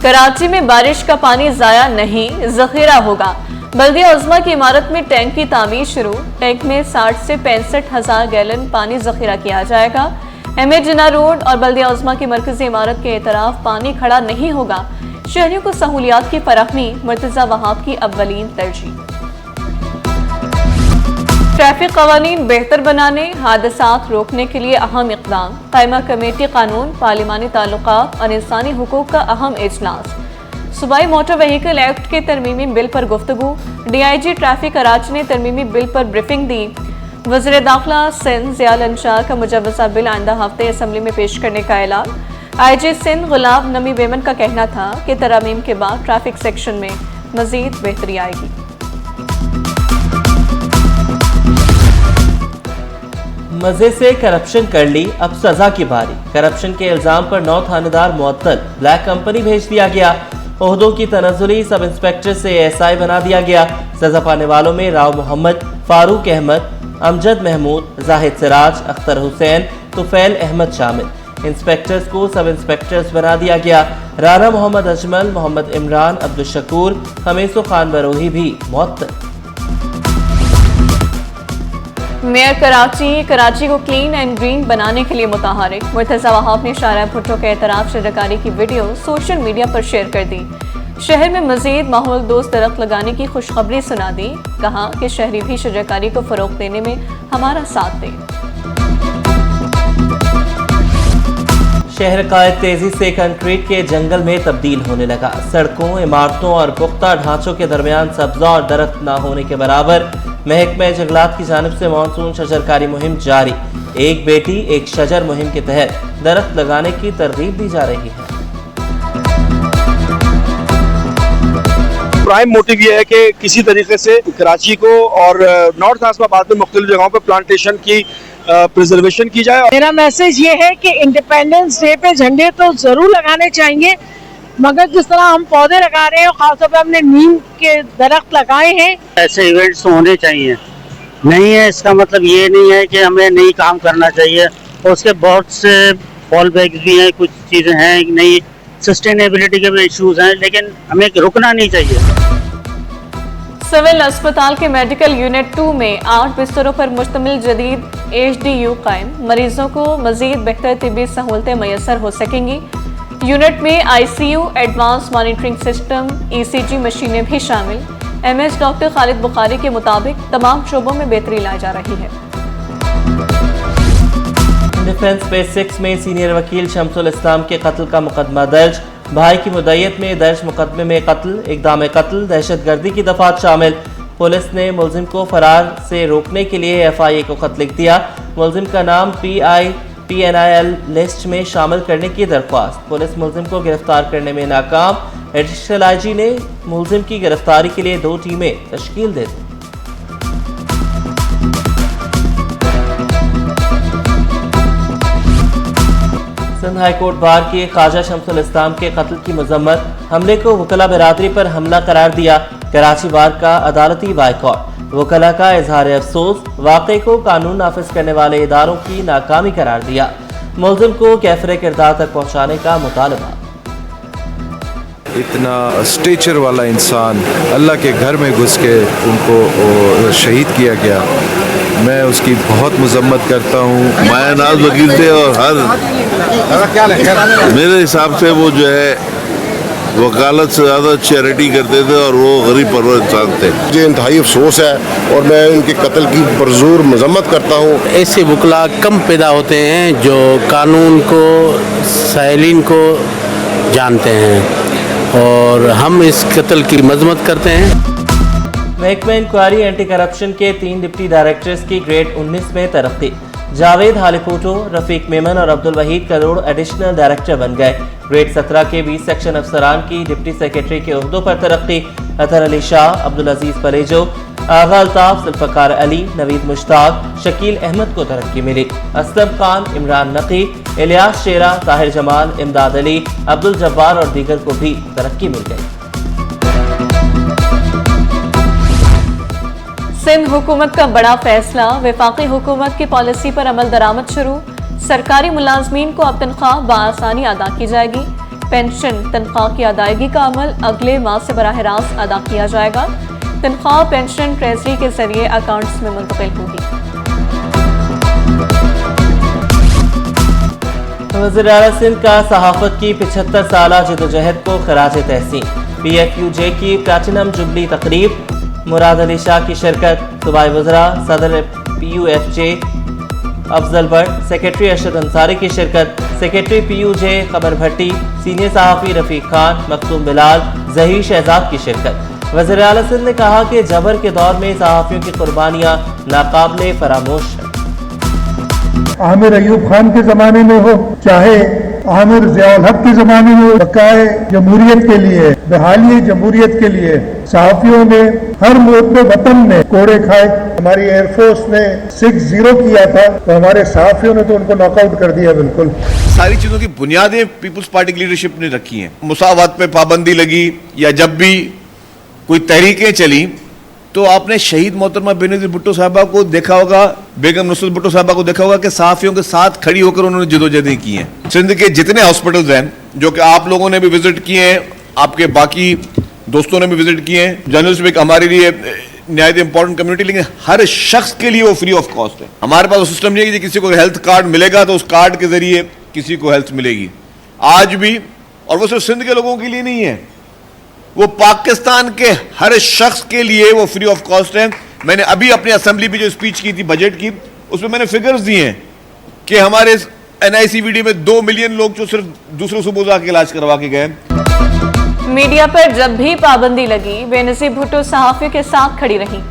कराची में बारिश का पानी जाया नहीं, जखीरा होगा। बल्दिया उज़्मा की इमारत में टैंक की तामीर शुरू। टैंक में 60 से 65,000 गैलन पानी जखीरा किया जाएगा। अहमद जिन्ना रोड और बल्दिया उज़्मा की मरकजी इमारत के एतराफ पानी खड़ा नहीं होगा। शहरियों को सहूलियात की फराहमी मुर्तज़ा वहाब की अव्वलीन तरजीह। ट्रैफिक कवानीन बेहतर बनाने, हादसात रोकने के लिए अहम इक़दाम। कायमा कमेटी कानून, पार्लिमानी ताल्लुकात और इंसानी हुकूक का अहम इजलास। सूबाई मोटर व्हीकल एक्ट के तरमीमी बिल पर गुफ्तगू। DIG ट्रैफिक कराची ने तरमीमी बिल पर ब्रीफिंग दी। वज़ीर दाखिला सिंध ज़ियाल अंसार का मुजव्वज़ा बिल आइंदा हफ्ते असम्बली में पेश करने का ऐलान। IG सिंध गुलाम नबी मेमन का कहना था कि तरमीम के बाद ट्रैफिक सेक्शन में मज़ीद बेहतरी आएगी। मजे से करप्शन कर ली, अब सजा की बारी। करप्शन के इल्जाम पर 9 थानेदार मुअत्तल, ब्लैक कंपनी भेज दिया गया। ओहदों की तनज़ुली सब इंस्पेक्टर से ASI बना दिया गया। सजा पाने वालों में राव मोहम्मद, फारूक अहमद, अमजद महमूद, जाहिद सिराज, अख्तर हुसैन, तुफैल अहमद शामिल। इंस्पेक्टर्स को सब इंस्पेक्टर्स बना दिया गया। राना मोहम्मद अजमल, मोहम्मद इमरान, अब्दुल शकूर, खमीसो खान बरोही भी मुअत्तल। मेयर कराची को क्लीन एंड ग्रीन बनाने के लिए मुतहरिक। मुर्तज़ा वहाब ने शाहरा भुट्टो के एतराफ शजरकारी की वीडियो सोशल मीडिया पर शेयर कर दी। शहर में मजीद माहौल दोस्त दरख्त लगाने की खुशखबरी सुना दी। कहा कि शहरी भी शजरकारी को फरोग देने में हमारा साथ दें। शहर का तेजी से कंक्रीट के जंगल में तब्दील होने लगा। सड़कों, इमारतों और पुख्ता ढांचों के दरमियान सब्जा और दरख्त न होने के बराबर महकमा जंगलात की जानिब से मानसून शजरकारी मुहिम जारी। एक बेटी एक शजर मुहिम के तहत दरख्त लगाने की तरगीब दी जा रही है। प्राइम मोटिव ये है कि किसी तरीके से कराची को और नॉर्थ नाज़िमाबाद में मुख्तलिफ जगहों पर प्लांटेशन की प्रिजर्वेशन की जाए। मेरा मैसेज ये है कि इंडिपेंडेंस डे पे झंडे तो जरूर लगाने चाहिए, मगर जिस तरह हम पौधे लगा रहे हैं, खासतौर पर हमने नीम के दरख्त लगाए हैं, ऐसे इवेंट्स होने चाहिए। नहीं है इसका मतलब ये नहीं है कि हमें नहीं काम करना चाहिए। और उसके बहुत से फॉल बैक्स भी हैं, कुछ चीज़ें हैं नहीं, सस्टेनेबिलिटी के भी इश्यूज हैं, लेकिन हमें रुकना नहीं चाहिए। सिविल अस्पताल के मेडिकल यूनिट 2 में 8 बिस्तरों पर मुश्तमिल जदीद HDU कायम। मरीजों को मजीद बेहतर तिब्बी सहूलतें मैसर हो सकेंगी। यूनिट में ICU, advance monitoring system, ECG मशीनें भी शामिल। MS डॉक्टर खालिद बुखारी के मुताबिक तमाम शोबों में बेहतरी लाई जा रही है। डिफेंस बेस 6 में सीनियर वकील शमसुल इस्लाम के कत्ल का मुकदमा दर्ज। भाई की मुद्दईयत में दर्ज मुकदमे में कत्ल, इक़दाम कत्ल, दहशतगर्दी की दफात शामिल। पुलिस ने मुलजिम को फरार से रोकने के लिए FIA को खत लिख दिया। मुलजिम का नाम PNIL लिस्ट में शामिल करने की दरख्वास्त। पुलिस मुलजिम को गिरफ्तार करने में नाकाम। एडिशनल IG ने मुलजिम की गिरफ्तारी के लिए 2 टीमें तश्कील दे दी। सिंध हाई कोर्ट बार की ख्वाजा शमसुल इस्लाम के कत्ल की मजम्मत। हमले को वकला बिरादरी पर हमला करार दिया। कराची बार का अदालती बाइकॉट। वकला का इजहार अफसोस। वाक़े को कानून नाफिज करने वाले इदारों की नाकामी करार दिया। मुलजिम को कैफरे किरदार तक पहुँचाने का मुतालबा। इतना स्टेचर वाला इंसान अल्लाह के घर में घुस के उनको शहीद किया गया। मैं उसकी बहुत मजम्मत करता हूँ। माया नाज वकील थे और हर मेरे हिसाब से वो जो है वकालत से ज़्यादा चैरिटी करते थे और वो गरीब परवर इंसान थे। मुझे इंतहाई अफसोस है और मैं उनके कत्ल की पुरजोर मजम्मत करता हूँ। ऐसे वकला कम पैदा होते हैं जो कानून को, साइलिन को जानते हैं और हम इस कत्ल की मजम्मत करते हैं। महकमा इंक्वायरी एंटी करप्शन के 3 डिप्टी डायरेक्टर्स की ग्रेड 19 में तरक्की। जावेद हालिफूटो, रफीक मेमन और अब्दुल वहीद करोड़ एडिशनल डायरेक्टर बन गए। ग्रेड 17 के 20 सेक्शन अफसरान की डिप्टी सेक्रेटरी के ओहदों पर तरक्की। अतहर अली शाह, अब्दुल अजीज पलेजो, आगा अल्ताफ, जुल्फकार अली, नवीद मुश्ताक, शकील अहमद को तरक्की मिली। असलम खान, इमरान नकी, इलियास शेरा, ताहिर जमाल, इमदाद अली, अब्दुल जब्बार और दीगर को भी तरक्की मिल गई। सिंध हुकूमत का बड़ा फैसला। वफाकी हुकूमत की पॉलिसी पर अमल दरामद शुरू। सरकारी मुलाजमीन को अब तनख्वाह बआसानी अदा की जाएगी। पेंशन तनख्वाह की अदायगी का अमल अगले माह से बराह रास्त अदा किया जाएगा। तनख्वाह पेंशन ट्रेजरी के जरिए अकाउंट्स में मुंतकिल होगी। वज़ीर आला सिंध का सहाफत की 75 साला जदोजहद को खराज तहसीन। PFUJ की प्लैटिनम जुबली तकरीब, मुराद अली शाह की शिरकत, सूबाई वज़रा सदर PUFJ अफजल भट्ट, सेक्रेटरी अरशद अंसारी की शिरकत, सेक्रेटरी PUJ कमर भट्टी, सीनियर सहाफ़ी रफ़ीक खान, मखदूम बिलाल, ज़हीर शहजाद की शिरकत। वज़ीर आला सिंध ने कहा कि जबर के दौर में सहाफ़ियों की कुर्बानियाँ नाकाबिले फरामोश हैं। आमिर अयूब खान के ज़माने में हो, चाहे आमिर ज़ियाउल हक के ज़माने में हो, बकाए जमहूरियत के लिए, बहाली जमहूरियत के लिए सहाफ़ियों ने हर मुल्क वतन में कोड़े खाए। हमारी एयरफोर्स ने 6-0 किया था, तो हमारे सहाफ़ियों ने तो उनको नॉकआउट कर दिया। बिल्कुल सारी चीज़ों की बुनियादें पीपुल्स पार्टी की लीडरशिप ने रखी हैं। मुसावात पे पाबंदी लगी या जब भी कोई तहरीकें चली तो आपने शहीद मोहतरमा बेनज़ीर भुट्टो साहबा को देखा होगा, बेगम नुसरत भुट्टो साहबा को देखा होगा कि सहाफ़ियों के साथ खड़ी होकर उन्होंने जदोजहदें की हैं। सिंध के जितने हॉस्पिटल्स हैं जो कि आप लोगों ने भी विजिट किए हैं, आपके बाकी दोस्तों ने भी विजिट किए हैं, जर्नलिस्ट भी हमारे लिए नहायत इंपॉर्टेंट कम्युनिटी, लेकिन हर शख्स के लिए वो फ्री ऑफ कॉस्ट है। हमारे पास वो सिस्टम नहीं है कि किसी को हेल्थ कार्ड मिलेगा तो उस कार्ड के जरिए किसी को हेल्थ मिलेगी आज भी। और वो सिर्फ सिंध के लोगों के लिए नहीं है, वो पाकिस्तान के हर शख्स के लिए वो फ्री ऑफ कॉस्ट है। मैंने अभी अपनी असेंबली में जो स्पीच की थी बजट की, उसमें मैंने फिगर्स दिए हैं कि हमारे NICVD में 2 मिलियन लोग जो सिर्फ दूसरे सूबों जाके इलाज करवा के गए। मीडिया पर जब भी पाबंदी लगी, बेनज़ीर भुट्टो सहाफ़ियों के साथ खड़ी रही।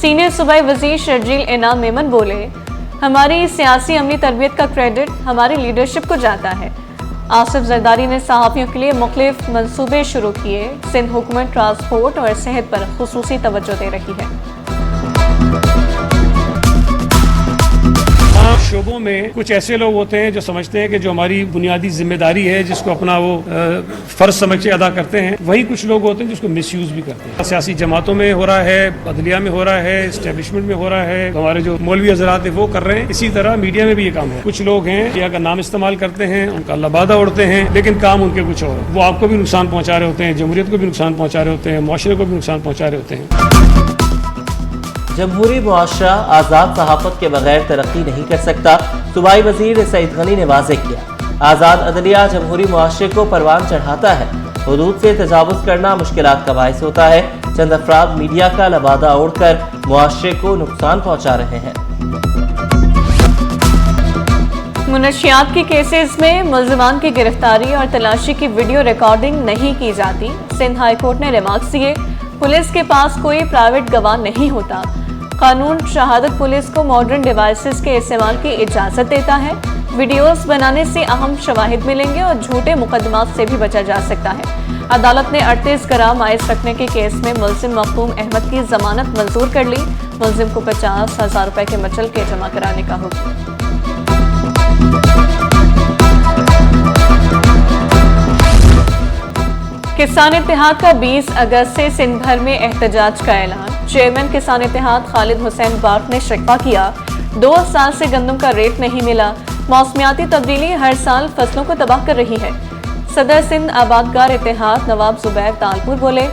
सीनियर सूबाई वज़ीर शर्जील इनाम मेमन बोले, हमारी सियासी अमली तरबियत का क्रेडिट हमारी लीडरशिप को जाता है। आसिफ जरदारी ने सहाफ़ियों के लिए मुख्तलिफ मंसूबे शुरू किए। सिंध हुकूमत ट्रांसपोर्ट और सेहत पर खुसूसी तवज्जो दे रही है। शोबों में कुछ ऐसे लोग होते हैं जो समझते हैं कि जो हमारी बुनियादी जिम्मेदारी है, जिसको अपना वो फर्ज समझ के अदा करते हैं, वही कुछ लोग होते हैं जिसको मिसयूज भी करते हैं। सियासी जमातों में हो रहा है, अदलिया में हो रहा है, इस्टेब्लिशमेंट में हो रहा है, हमारे जो मौलवी हजरात है वो कर रहे हैं। इसी तरह मीडिया में भी ये काम है। कुछ लोग हैं मीडिया का नाम इस्तेमाल करते हैं, उनका लबादा उड़ते हैं, लेकिन काम उनके कुछ और। वो आपको भी नुकसान पहुंचा रहे होते हैं, जमहूरियत को भी नुकसान पहुंचा रहे होते हैं, मुआशरे को भी नुकसान पहुंचा रहे होते हैं। जमहूरी मुआशरा आज़ाद सहाफ़त के बगैर तरक्की नहीं कर सकता, सूबाई वज़ीर सईद गनी ने वाज़ेह किया। आज़ाद अदलिया जमहूरी मुआशरे को परवान चढ़ाता है, हुदूद से तजावुज़ करना मुश्किलात का बाइस होता है। चंद अफराद मीडिया का लबादा ओढ़कर मुआशरे को नुकसान पहुँचा रहे हैं। मुनशियात के केसेस में मुल्ज़िमान की गिरफ्तारी और तलाशी की वीडियो रिकॉर्डिंग नहीं की जाती। सिंध हाई कोर्ट ने रिमार्क्स दिए, पुलिस के पास कोई प्राइवेट गवाह नहीं होता। कानून शहादत पुलिस को मॉडर्न डिवाइसेस के इस्तेमाल की इजाज़त देता है। वीडियोस बनाने से अहम शवाहिद मिलेंगे और झूठे मुकदमात से भी बचा जा सकता है। अदालत ने 38 ग्राम आइस रखने के केस में मुल्ज़िम मखदूम अहमद की जमानत मंजूर कर ली। मुल्ज़िम को 50,000 रुपए के मचल के जमा कराने का हुक्म। किसान इत्तेहाद का 20 अगस्त से सिंध भर में एहतजाज का ऐलान। चेयरमैन किसान इत्तेहाद खालिद हुसैन बार्क ने शिकवा किया, 2 साल से गंदम का रेट नहीं मिला। मौसमियाती तब्दीली हर साल फसलों को तबाह कर रही है। सदर सिंध आबादगार इत्तेहाद नवाब जुबैर तालपुर बोले,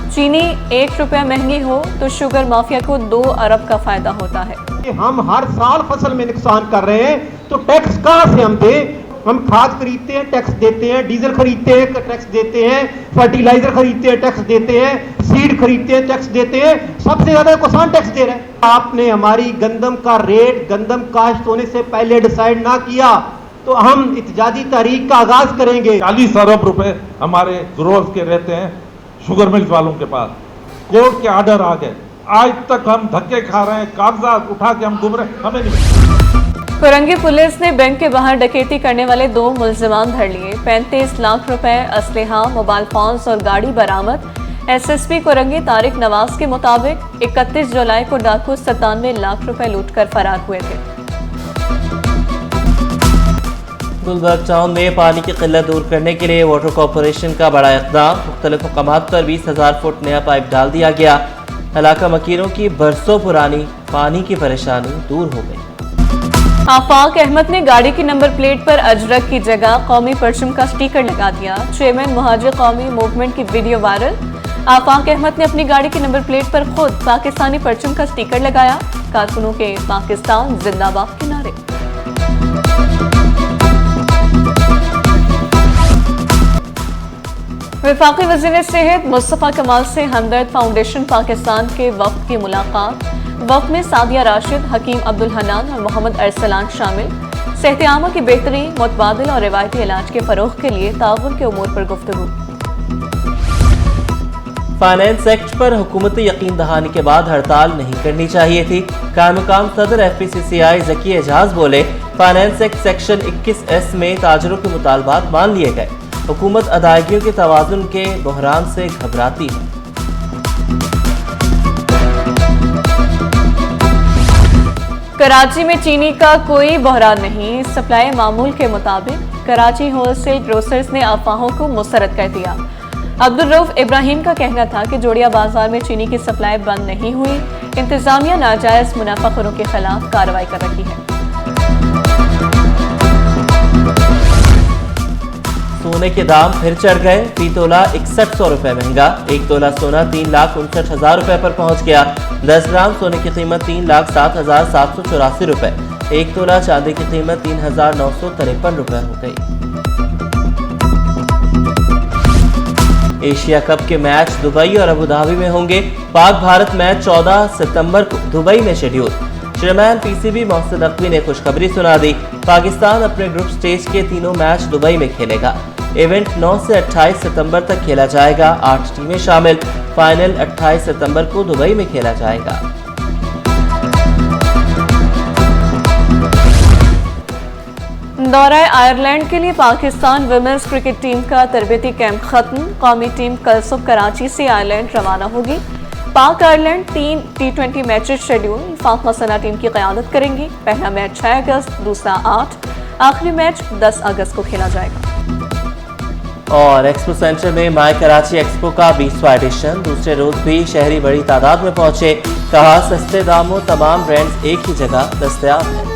चीनी 1 रुपया महंगी हो तो शुगर माफिया को 2 अरब का फायदा होता है। हम हर साल फसल में नुकसान कर रहे हैं तो टैक्स कहाँ से हम दें? हम खाद खरीदते हैं, टैक्स देते हैं, डीजल खरीदते हैं, टैक्स देते हैं, फर्टिलाइजर खरीदते हैं, टैक्स देते हैं, सीड खरीदते हैं, टैक्स देते हैं। सबसे ज्यादा किसान टैक्स दे रहे हैं। आपने हमारी गंदम का रेट गंदम काश्त होने से पहले डिसाइड ना किया तो हम इत्जाजी तारीख का आगाज करेंगे। 40 अरब रुपए हमारे ग्रोवर्स के रहते हैं शुगर मिल्स वालों के पास। कोर्ट के ऑर्डर आ गए, आज तक हम धक्के खा रहे हैं, कागजात उठा के हम घूम रहे हैं, हमें नहीं। कोरंगी पुलिस ने बैंक के बाहर डकैती करने वाले 2 मुल्जिमान धर लिए। 35 लाख रुपए, असलहा, मोबाइल फोन्स और गाड़ी बरामद। SSP कोरंगी तारिक नवाज के मुताबिक 31 जुलाई को डाकू 97 लाख रुपए लूटकर फरार हुए थे। गुलबर्ग टाउन में पानी की किल्लत दूर करने के लिए वाटर कॉरपोरेशन का बड़ा इक़दाम। मुख्तलिफ मकामात पर 20,000 फुट नया पाइप डाल दिया गया। इलाका मकीनों की बरसों पुरानी पानी की परेशानी दूर हो गई। आफाक अहमद ने गाड़ी की नंबर प्लेट पर अजरक की जगह कौमी परचम का स्टिकर लगा दिया। चेयरमैन मुहाजिर कौमी मूवमेंट की वीडियो वायरल। आफाक अहमद ने अपनी गाड़ी की नंबर प्लेट पर खुद पाकिस्तानी परचम का स्टिकर लगाया। कारकुनों के पाकिस्तान जिंदाबाद के नारे। वफाकी वज़ीर सेहत मुस्तफ़ा कमाल से हमदर्द फाउंडेशन पाकिस्तान के वफ़द की मुलाकात। वफ़द में सादिया राशिद, हकीम अब्दुल हन्नान और मोहम्मद अरसलान शामिल। सेहत आमा की बेहतरी, मुतबादिल और रिवायती इलाज के फ़रोग़ के लिए ताउन के उमूर पर गुफ्तगू। फाइनेंस एक्ट पर हुकूमत यकीन दहानी के बाद हड़ताल नहीं करनी चाहिए थी। कायम सदर FPCCI ज़की एजाज बोले, फाइनेंस एक्ट सेक्शन 21S में ताजरों के मुतालबात मान लिए गए। हुकूमत अदायगियों के तवाज़ुन के बहरान से घबराती है। कराची में चीनी का कोई बहरान नहीं, सप्लाई मामूल के मुताबिक। कराची होलसेल ग्रोसर्स ने अफवाहों को मुस्तरद कर दिया। अब्दुल रऊफ इब्राहिम का कहना था कि जोड़िया बाजार में चीनी की सप्लाई बंद नहीं हुई। इंतजामिया नाजायज मुनाफाखोरों के खिलाफ कार्रवाई कर रही है। सोने के दाम फिर चढ़ गए। फी तोला 6100 रुपए महंगा। 1 तोला सोना 3,59,000 रुपए पर पहुंच गया। 10 ग्राम सोने की कीमत 3,07,784 रुपए। 1 तोला चांदी की कीमत 3,953 रुपए हो गई। एशिया कप के मैच दुबई और अबू धाबी में होंगे। पाक भारत मैच 14 सितंबर को दुबई में schedule. Chairman PCB Mohsin Naqvi ने खुशखबरी सुना दी। पाकिस्तान अपने ग्रुप स्टेज के तीनों मैच दुबई में खेलेगा। इवेंट 9 से 28 सितंबर तक खेला जाएगा। 8 टीमें शामिल। फाइनल 28 सितंबर को दुबई में खेला जाएगा। दौरा आयरलैंड के लिए पाकिस्तान वुमेन्स क्रिकेट टीम का तरबियती कैंप खत्म। कौमी टीम कल सुबह कराची से आयरलैंड रवाना होगी। Pak Ireland 3 T20 matches schedule. Fatima Sana team की क़यादत करेंगी। पहला मैच 6 अगस्त, दूसरा 8, आखिरी मैच 10 अगस्त को खेला जाएगा। और एक्सपो सेंटर में माई कराची एक्सपो का 20वां एडिशन। दूसरे रोज भी शहरी बड़ी तादाद में पहुंचे। कहा, सस्ते दामों तमाम ब्रांड्स एक ही जगह दस्तयाब है।